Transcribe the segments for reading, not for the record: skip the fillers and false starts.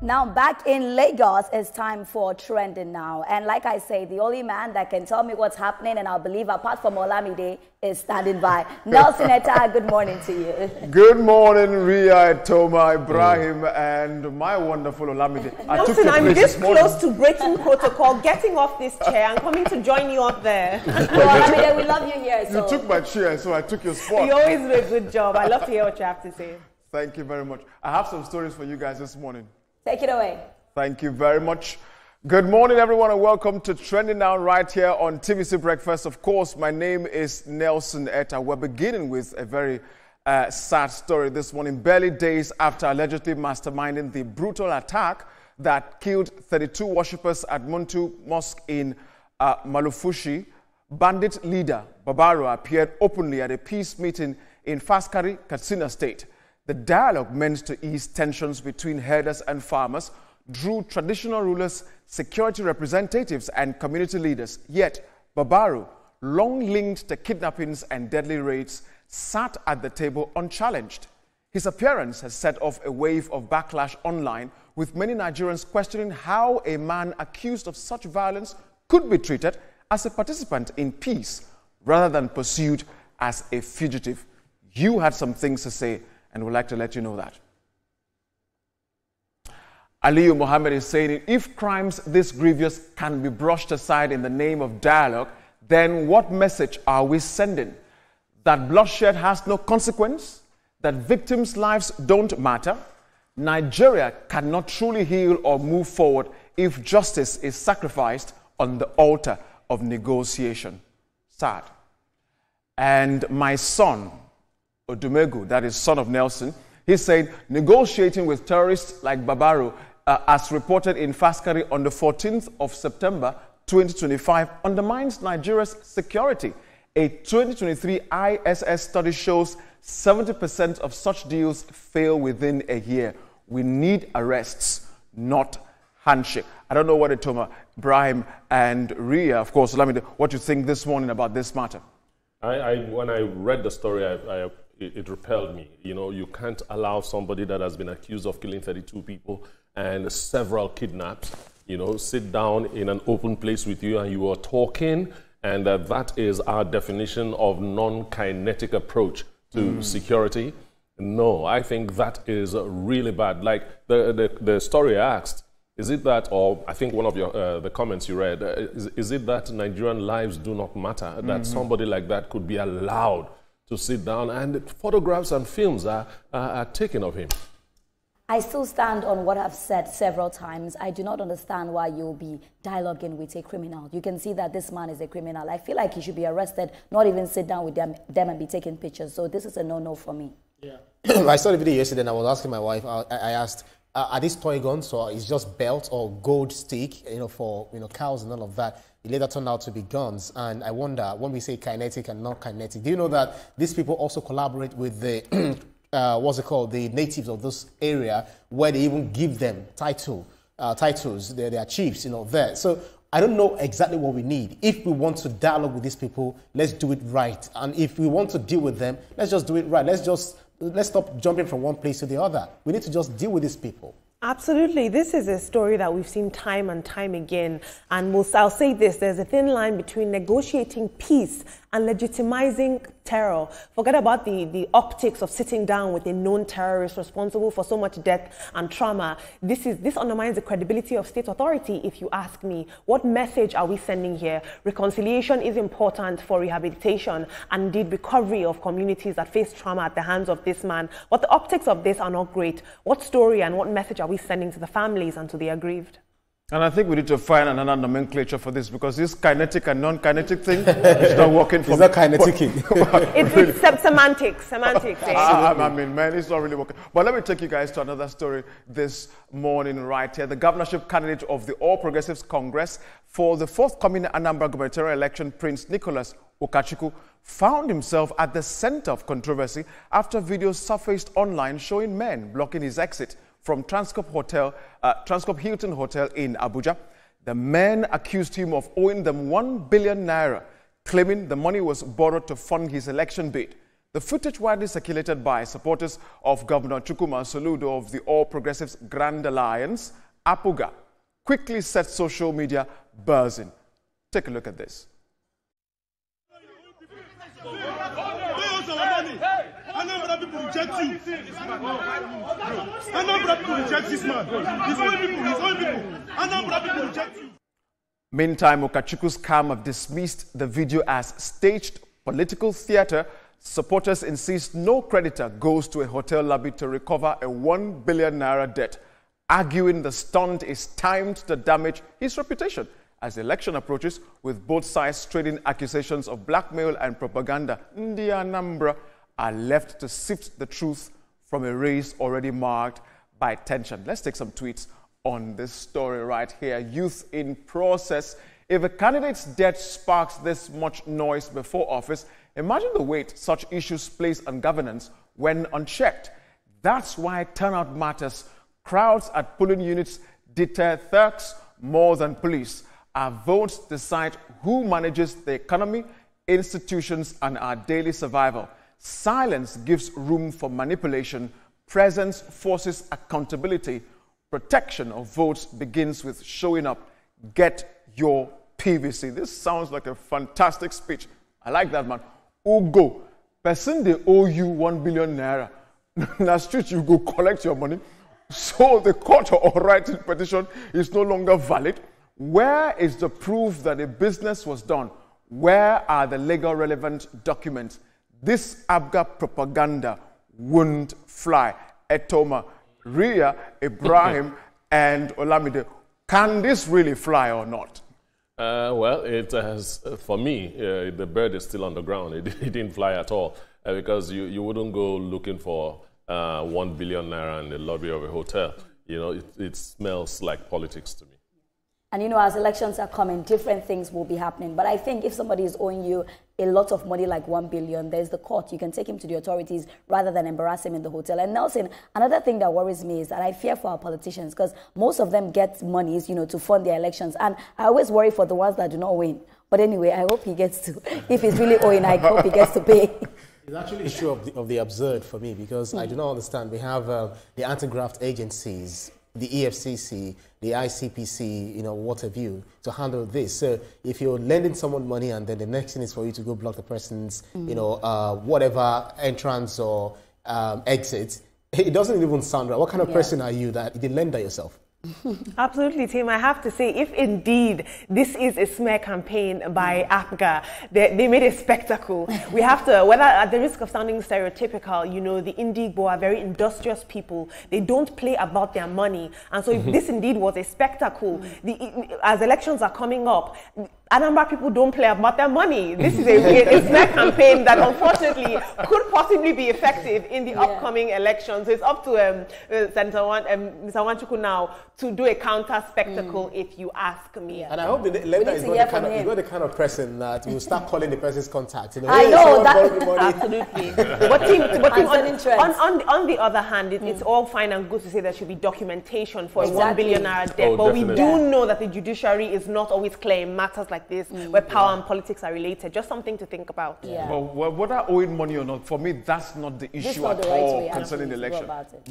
Now back in Lagos, it's time for Trending Now. And like I say, the only man that can tell me what's happening and I'll believe apart from Olamide is standing by. Nelson Etta, good morning to you. Good morning, Ria, Toma, Ibrahim, and my wonderful Olamide. Nelson, I'm this close to breaking protocol, getting off this chair and coming to join you up there. Well, Olamide, we love you here. So. You took my chair, so I took your spot. You always do a good job. I love to hear what you have to say. Thank you very much. I have some stories for you guys this morning. Take it away. Thank you very much. Good morning, everyone, and welcome to Trending Now right here on TVC Breakfast. Of course, my name is Nelson Etta. We're beginning with a very sad story this morning, barely days after allegedly masterminding the brutal attack that killed 32 worshippers at Muntu Mosque in Malufushi. Bandit leader Babaro appeared openly at a peace meeting in Faskari, Katsina State. The dialogue meant to ease tensions between herders and farmers drew traditional rulers, security representatives, and community leaders. Yet, Babaro, long linked to kidnappings and deadly raids, sat at the table unchallenged. His appearance has set off a wave of backlash online, with many Nigerians questioning how a man accused of such violence could be treated as a participant in peace rather than pursued as a fugitive. You had some things to say, and we'd like to let you know that. Aliyu Mohammed is saying, if crimes this grievous can be brushed aside in the name of dialogue, then what message are we sending? That bloodshed has no consequence? That victims' lives don't matter? Nigeria cannot truly heal or move forward if justice is sacrificed on the altar of negotiation. Sad. And my son, Odumegu, that is son of Nelson, he said negotiating with terrorists like Babaro, as reported in Faskari on the 14th of September 2025, undermines Nigeria's security. A 2023 ISS study shows 70% of such deals fail within a year. We need arrests, not handshake. I don't know what Toma, Ibrahim, and Ria, of course, let me know what you think this morning about this matter. When I read the story, it repelled me. You know, you can't allow somebody that has been accused of killing 32 people and several kidnaps, you know, sit down in an open place with you and you are talking, and that is our definition of non-kinetic approach to security. No, I think that is really bad. Like the story asked, is it that, or I think one of your the comments you read, is it that Nigerian lives do not matter, that somebody like that could be allowed to sit down and photographs and films are taken of him? I still stand on what I've said several times. I do not understand why you'll be dialoguing with a criminal. You can see that this man is a criminal. I feel like he should be arrested, not even sit down with them and be taking pictures. So this is a no-no for me. Yeah. I saw the video yesterday and I was asking my wife, I asked, are these toy guns or it's just belt or gold stick, you know, for, you know, cows and all of that? It later turned out to be guns. And I wonder, when we say kinetic and not kinetic, do you know that these people also collaborate with the, what's it called, the natives of this area, where they even give them titles, they're chiefs, you know, there. So I don't know exactly what we need. If we want to dialogue with these people, let's do it right. And if we want to deal with them, let's just do it right. Let's stop jumping from one place to the other. We need to just deal with these people. Absolutely. This is a story that we've seen time and time again. And I'll say this, there's a thin line between negotiating peace and legitimizing terror. Forget about the optics of sitting down with a known terrorist responsible for so much death and trauma. This undermines the credibility of state authority, if you ask me. What message are we sending here? Reconciliation is important for rehabilitation and indeed recovery of communities that face trauma at the hands of this man. But the optics of this are not great. What story and what message are we sending to the families and to the aggrieved? And I think we need to find another nomenclature for this, because this kinetic and non-kinetic thing is not working for me. It's not kinetic. It's semantics. I mean, man, it's not really working. But let me take you guys to another story this morning right here. The governorship candidate of the All Progressives Congress for the forthcoming Anambra gubernatorial election, Prince Nicholas Ukachukwu, found himself at the center of controversy after videos surfaced online showing men blocking his exit from Transcorp Hilton Hotel in Abuja. The men accused him of owing them 1 billion naira, claiming the money was borrowed to fund his election bid. The footage, widely circulated by supporters of Governor Chukwuma Soludo of the All Progressives Grand Alliance, APUGA, quickly set social media buzzing. Take a look at this. Anambra people reject you. Anambra people reject this man. His own people, his own people. Anambra people reject you. Meantime, Okachukwu's camp have dismissed the video as staged political theater. Supporters insist no creditor goes to a hotel lobby to recover a 1 billion naira debt, arguing the stunt is timed to damage his reputation as the election approaches, with both sides trading accusations of blackmail and propaganda. Ndi Anambra are left to sift the truth from a race already marked by tension. Let's take some tweets on this story right here. Youth in process. If a candidate's death sparks this much noise before office, imagine the weight such issues place on governance when unchecked. That's why turnout matters. Crowds at polling units deter thugs more than police. Our votes decide who manages the economy, institutions, and our daily survival. Silence gives room for manipulation. Presence forces accountability. Protection of votes begins with showing up. Get your PVC. This sounds like a fantastic speech. I like that, man. Ugo, person they owe you 1 billion naira. Na street you go collect your money. So the court or writing petition is no longer valid. Where is the proof that a business was done? Where are the legal relevant documents? This ABGA propaganda won't fly. Etoma, Ria, Ibrahim, and Olamide. Can this really fly or not? Well, it has, for me, the bird is still on the ground. It didn't fly at all because you wouldn't go looking for 1 billion naira in the lobby of a hotel. You know, it smells like politics to me. And you know, as elections are coming, different things will be happening. But I think if somebody is owing you a lot of money, like 1 billion, there's the court. You can take him to the authorities rather than embarrass him in the hotel. And Nelson, another thing that worries me is that I fear for our politicians because most of them get monies, you know, to fund their elections. And I always worry for the ones that do not win. But anyway, I hope he gets to, if he's really owing, I hope he gets to pay. It's actually a issue of the absurd for me because I do not understand. We have the anti-graft agencies, the EFCC, the ICPC, you know, what have you, to handle this. So if you're lending someone money and then the next thing is for you to go block the person's, you know, whatever entrance or exit, it doesn't even sound right. What kind of person are you that you did lender yourself? Absolutely, Tim. I have to say, if indeed this is a smear campaign by APGA, they made a spectacle. We have to, whether at the risk of sounding stereotypical, you know, the Indigbo are very industrious people. They don't play about their money. And so if this indeed was a spectacle, as elections are coming up, Anambra people don't play about their money. This is a smear campaign that unfortunately could possibly be effective in the upcoming elections. It's up to Senator Wanchukwu now to do a counter spectacle, if you ask me. And I hope the lender is not the kind of person that will start calling the person's contact. You know, I know that absolutely. But on the other hand, it's all fine and good to say there should be documentation for a 1 billion naira debt, but we do know that the judiciary is not always clear in matters like this, where power and politics are related. Just something to think about. Well, whether owing money or not, for me, that's not the issue at all concerning the election.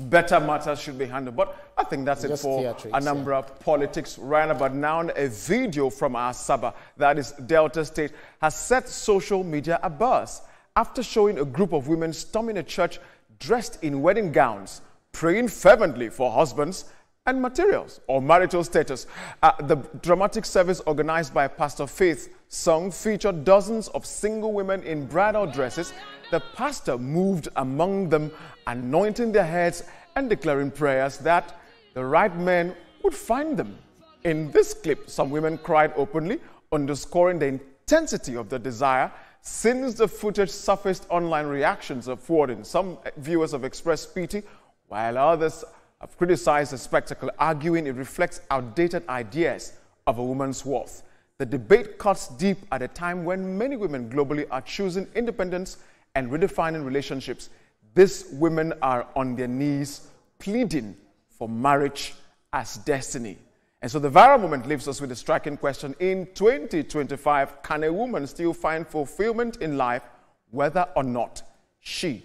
Better matters should be handled. But I think that's it for Anambra politics. Right about now, a video from our Sabah, that is Delta State, has set social media abuzz after showing a group of women storming a church dressed in wedding gowns, praying fervently for husbands and materials or marital status. The dramatic service organized by Pastor Faith Song featured dozens of single women in bridal dresses. The pastor moved among them, anointing their heads and declaring prayers that the right man would find them. In this clip, some women cried openly, underscoring the intensity of the desire. Since the footage surfaced, online reactions are flooding. Some viewers have expressed pity, while others have criticized the spectacle, arguing it reflects outdated ideas of a woman's worth. The debate cuts deep at a time when many women globally are choosing independence and redefining relationships. These women are on their knees pleading for marriage as destiny. And so the viral moment leaves us with a striking question. In 2025, can a woman still find fulfillment in life, whether or not she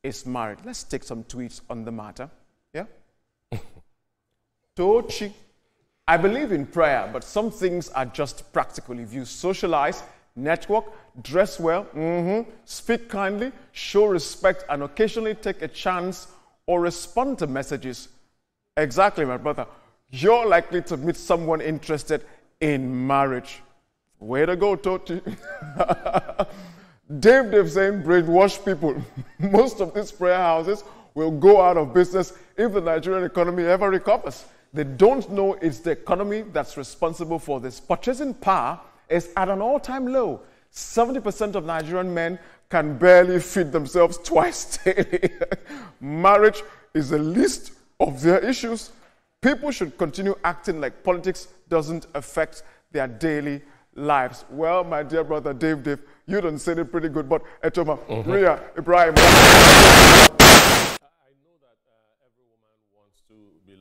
is married. Let's take some tweets on the matter. Yeah? Tochi. I believe in prayer, but some things are just practical. If you socialize, network, dress well, speak kindly, show respect, and occasionally take a chance or respond to messages. Exactly, my brother. You're likely to meet someone interested in marriage. Way to go, Tochi. Dave saying brainwash people. Most of these prayer houses will go out of business if the Nigerian economy ever recovers. They don't know it's the economy that's responsible for this. Purchasing power is at an all-time low. 70% of Nigerian men can barely feed themselves twice daily. Marriage is the least of their issues. People should continue acting like politics doesn't affect their daily lives. Well, my dear brother Dave, you done said it pretty good, but Etoma, Ria, Ibrahim.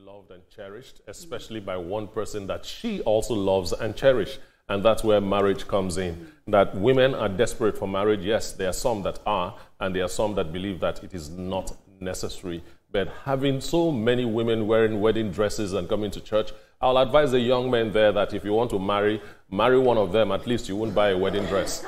Loved and cherished, especially by one person that she also loves and cherishes. And that's where marriage comes in. That women are desperate for marriage. Yes, there are some that are, and there are some that believe that it is not necessary. But having so many women wearing wedding dresses and coming to church, I'll advise the young men there that if you want to marry one of them. At least you won't buy a wedding dress.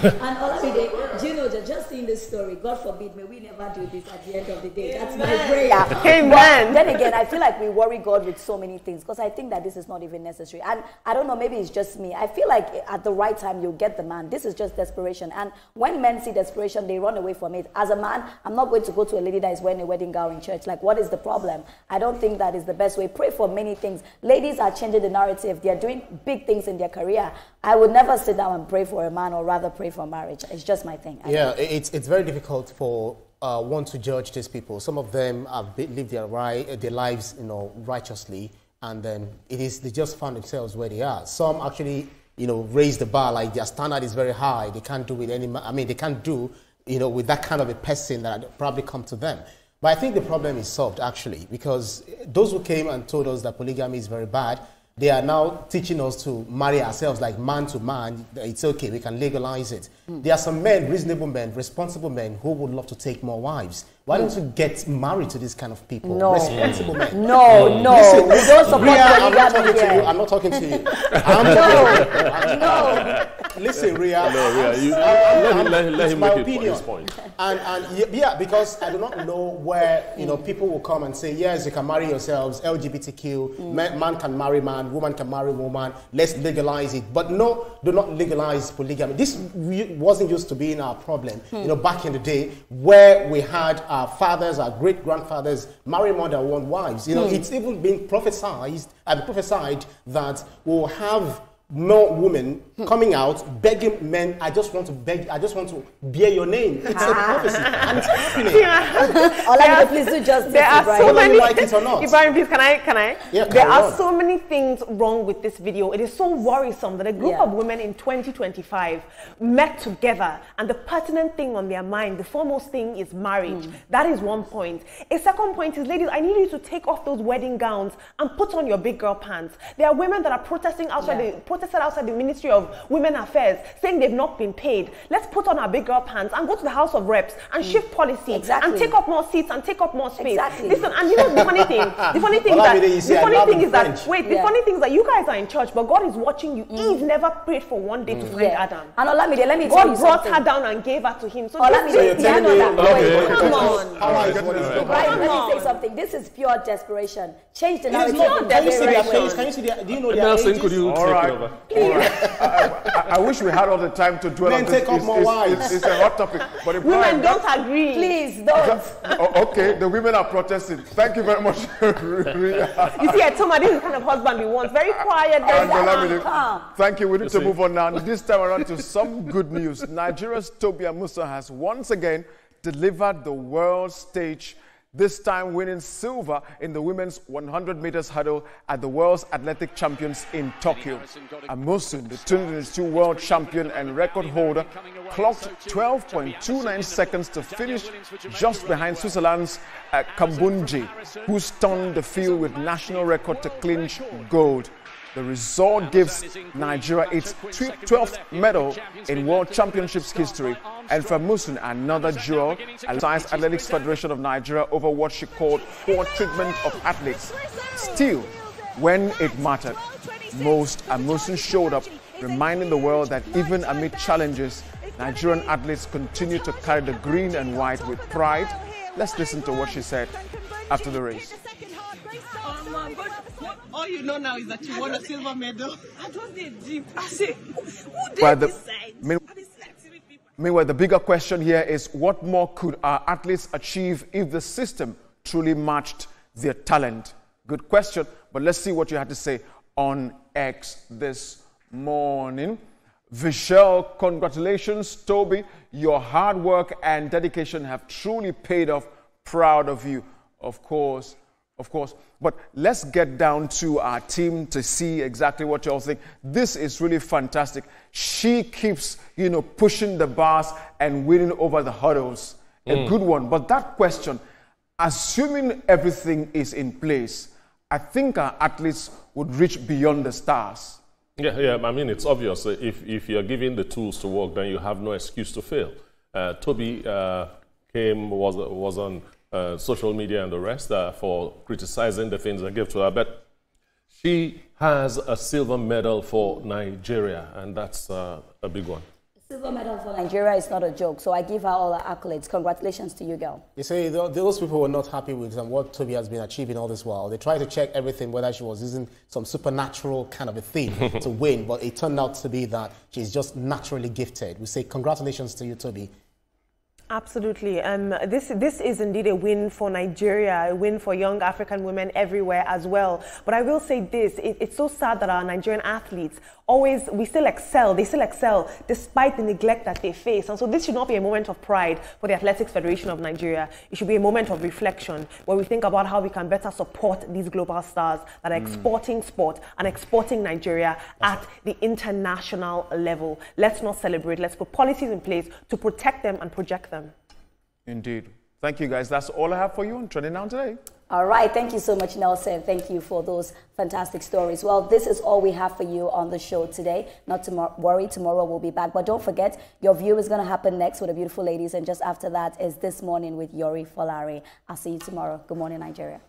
And Olamide, do you know that just seeing this story, God forbid, may we never do this at the end of the day. That's my prayer. Amen. Then again, I feel like we worry God with so many things because I think that this is not even necessary. And I don't know, maybe it's just me. I feel like at the right time, you'll get the man. This is just desperation. And when men see desperation, they run away from it. As a man, I'm not going to go to a lady that is wearing a wedding gown in church. Like, what is the problem? I don't think that is the best way. Pray for many things. Ladies are changing the narrative. They're doing big things in their career. I would never sit down and pray for a man or rather pray for marriage. It's just my thing. It's very difficult for one to judge these people. Some of them have lived their lives, righteously, and then they just found themselves where they are. Some actually, raise the bar, like their standard is very high. They can't do with they can't do, with that kind of a person that probably come to them. But I think the problem is solved actually, because those who came and told us that polygamy is very bad, they are now teaching us to marry ourselves like man to man. It's okay, we can legalize it. There are some men, reasonable men, responsible men who would love to take more wives. Why don't you get married to these kind of people? No. Responsible men. No. Listen, we don't support Ria, I'm not talking to you. No. Listen, Ria. No, Ria, let him make it his point. And because I do not know where people will come and say, yes, you can marry yourselves, LGBTQ, man can marry man, woman can marry woman, let's legalize it. But no, do not legalize polygamy. This wasn't used to being our problem, back in the day, where we had our fathers, our great-grandfathers marry more than one wives. It's even been prophesied that we'll have more women coming out begging men, I just want to bear your name. It's a prophecy, and it's happening. Please do justice. There are so many. Like it or not. Ibrahim, please, can I? Yeah, there are so many things wrong with this video. It is so worrisome that a group of women in 2025 met together, and the pertinent thing on their mind, the foremost thing, is marriage. That is one point. A second point is, ladies, I need you to take off those wedding gowns and put on your big girl pants. There are women that are protesting outside outside the Ministry of Women Affairs, saying they've not been paid. Let's put on our big girl pants and go to the House of Reps and shift policy and take up more seats and take up more space. Listen, and the funny thing, is that you guys are in church, but God is watching you. Eve never prayed for one day to find Adam. And Olamide, let me tell you God brought her down and gave her to him. So come on. Let me say something. This is pure desperation. Change the narrative. Can you see their face? Can you see their? Do you know their ages? Could you take it over? I wish we had all the time to dwell on this. Take up more wives. It's a hot topic. But women don't agree. Please don't. Okay, the women are protesting. Thank you very much. You see, I told my this is the kind of husband we want. Very quiet, very calm. Thank you. We need to move on now. This time around to some good news. Nigeria's Tobias Musa has once again delivered the world stage, this time winning silver in the women's 100 meters hurdle at the World's Athletic Champions in Tokyo. Amusun, the 2022 world champion and record holder, clocked 12.29 seconds to finish just behind Switzerland's Kambunji, who stunned the field with national record to clinch gold. The result gives Nigeria its 12th medal in World Championships history, and for Musun, another jewel. Science Athletics Federation of Nigeria over what she called poor treatment of athletes. Still, when it mattered most, Musun showed up, reminding the world that even amid challenges, Nigerian athletes continue to carry the green and white with pride. Let's listen to what she said after the race. All you know now is that you won a silver medal. I don't need deep. I say, who did Meanwhile, the bigger question here is what more could our athletes achieve if the system truly matched their talent? Good question, but let's see what you had to say on X this morning. Vishal, congratulations. Toby, your hard work and dedication have truly paid off. Proud of you, of course. But let's get down to our team to see exactly what you all think. This is really fantastic. She keeps, pushing the bars and winning over the hurdles. A good one. But that question, assuming everything is in place, I think our athletes would reach beyond the stars. Yeah. I mean, it's obvious. If you're given the tools to work, then you have no excuse to fail. Toby was on social media and the rest for criticizing the things I gave to her. But she has a silver medal for Nigeria, and that's a big one. Silver medal for Nigeria is not a joke, so I give her all the accolades. Congratulations to you, girl. You say those people were not happy with what Toby has been achieving all this while. They tried to check everything, whether she was using some supernatural kind of a thing to win, but it turned out to be that she's just naturally gifted. We say congratulations to you, Toby. Absolutely. This is indeed a win for Nigeria, a win for young African women everywhere as well. But I will say this, it's so sad that our Nigerian athletes they still excel despite the neglect that they face. And so this should not be a moment of pride for the Athletics Federation of Nigeria. It should be a moment of reflection where we think about how we can better support these global stars that are exporting sport and exporting Nigeria at the international level. Let's not celebrate. Let's put policies in place to protect them and project them. Indeed. Thank you, guys. That's all I have for you on Trending Now today. All right. Thank you so much, Nelson. Thank you for those fantastic stories. Well, this is all we have for you on the show today. Not to worry, tomorrow we'll be back. But don't forget, your view is going to happen next with the beautiful ladies. And just after that is This Morning with Yori Folari. I'll see you tomorrow. Good morning, Nigeria.